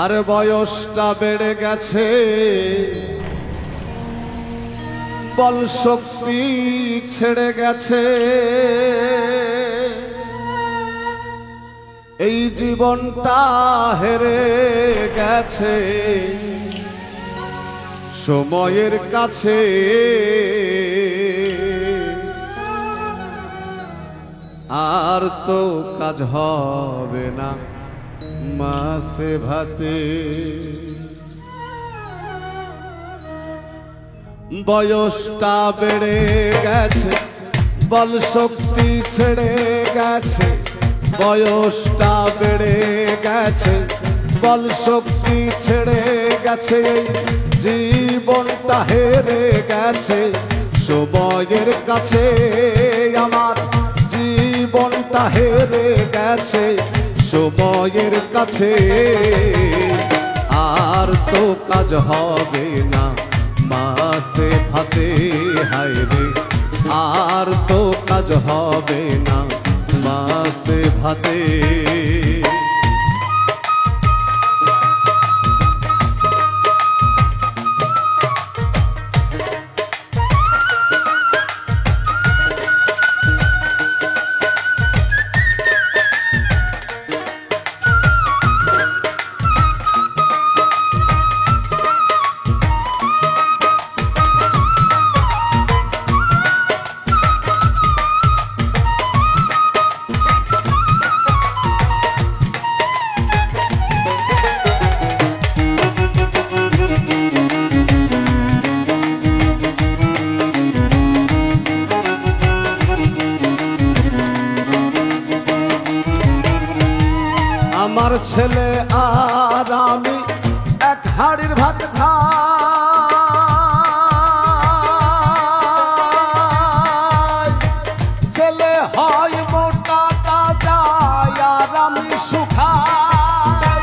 আর বয়সটা বেড়ে গেছে, বল শক্তি ছেড়ে গেছে, এই জীবনটা হেরে গেছে সময়ের কাছে। আর তো কাজ হবে না মাছে ভাতে, বয়সটা বেড়ে গেছে, বল শক্তি ছেড়ে গেছে, বয়সটা বেড়ে গেছে, বল শক্তি ছেড়ে গেছে, জীবনটা হেরে গেছে সময়ের কাছে। আমার জীবনটা হেরে গেছে সময়ের কাছে। আর তো কাজ হবে না মাছে ভাতে, হায় রে আর তো কাজ হবে না মাছে ভাতে। আমার ছেলে আর আমি এক হাড়ির ভাত খাই, ছেলে হয় মোটা তাজা আর আমি শুকাই।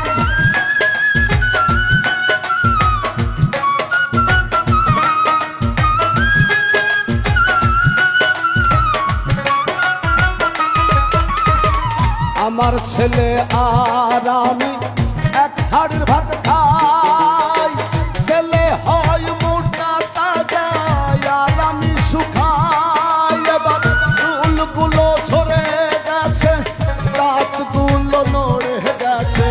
আমার ছেলে আর আমি এক হাড়ির ভাত খাই, ছেলে হয় মোটা তাজা আর আমি শুকাই। এবার চুলগুলো ঝরে গেছে, দাঁতগুলো নড়ে গেছে,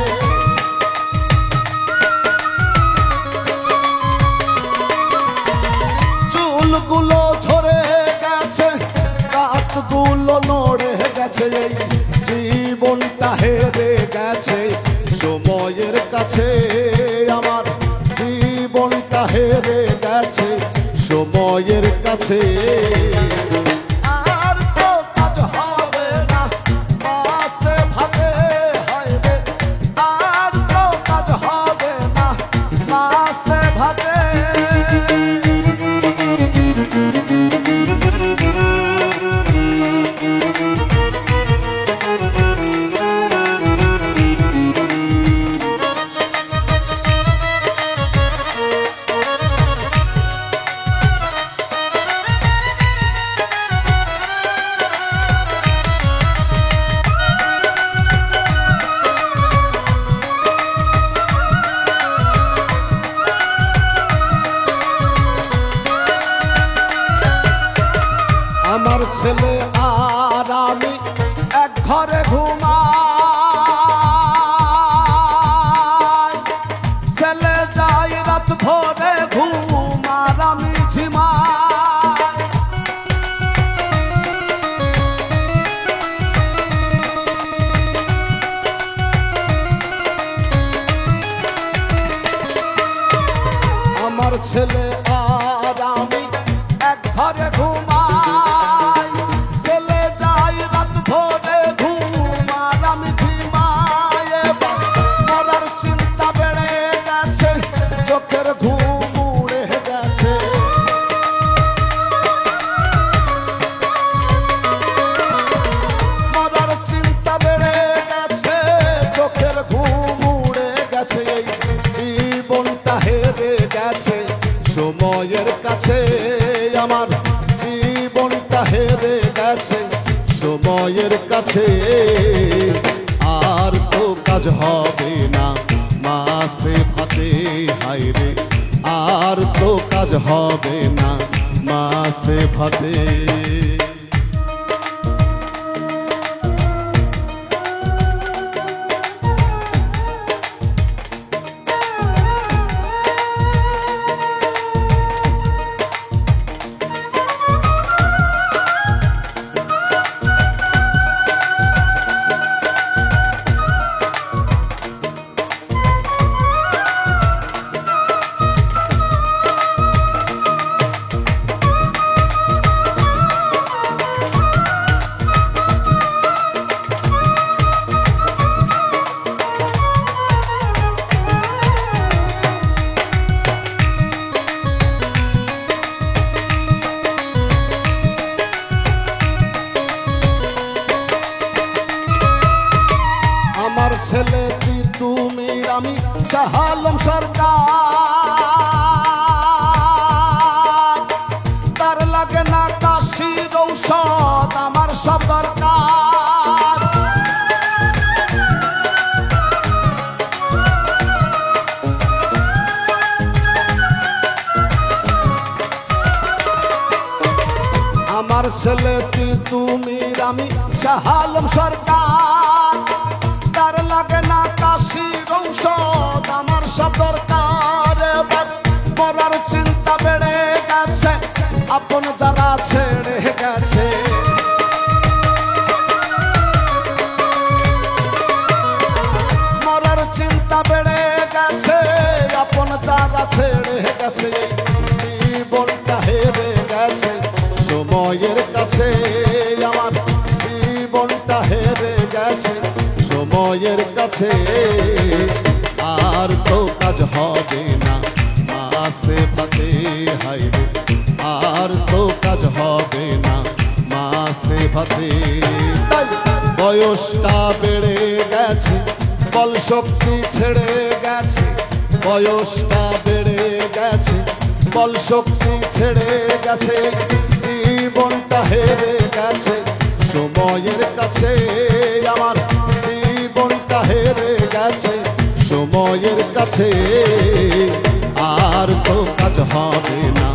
চুলগুলো ঝরে গেছে, দাঁতগুলো নড়ে গেছে, জীবনটা হেরে গেছে সময়ের কাছে। আমার জীবনটা হেরে গেছে সময়ের কাছে। আর তো কাজ হবে না মাছে ভাতে, হায় রে আর তো কাজ হবে না মাছে ভাতে। আমার ছেলে আর আমি এক ঘরে ঘুমাই, ছেলে যাই রাত ভোরে ঘুম আর আমি ঝিমাই। আমার ছেলে আর আমি এক ঘরে ঘুমাই, ছেলে যাই রাত ভোরে ঘুম আর আমি ঝিমাই। মরার চিন্তা বেড়ে গেছে, চোখের ঘুম উড়ে গেছে, মরার চিন্তা বেড়ে গেছে, চোখের ঘুম উড়ে গেছে, জীবনটা হেরে গেছে সময়ের কাছে। আমার জীবনটা হেরে গেছে সময়ের কাছে। আর তো কাজ হবে না মা মাছে ভাতে হায়রে আর তো কাজ হবে না মাছে ভাতে। আমার ছেলে কি তুমি আমি শাহ আলম সরকার, তার লাগে না কাশির ঔষধ আমার সব দরকার। আমার ছেলে কি তুমি আমি শাহ আলম সরকার, তার লাগে না কাশির ঔষধ আমার সব দরকার। এবার মরার চিন্তা বেড়ে গেছে আপন যারা ছেড়ে গেছে, মরার চিন্তা বেড়ে গেছে আপন যারা ছেড়ে গেছে। জীবনটা হেরে গেছে সময়ের কাছে, আমার জীবনটা হেরে গেছে সময়ের কাছে। আর তো কাজ হবে না মাছে ভাতে হায়রে আর তো কাজ হবে না মাছে ভাতে। তাই বয়সটা বেড়ে গেছে বল শক্তি ছেড়ে গেছে, বয়সটা বেড়ে গেছে বল শক্তি ছেড়ে গেছে। জীবনটা হেরে গেছে সময়ের কাছে, আমার জীবনটা হেরে গেছে সময়ের কাছে। আর তো কাজ হবে না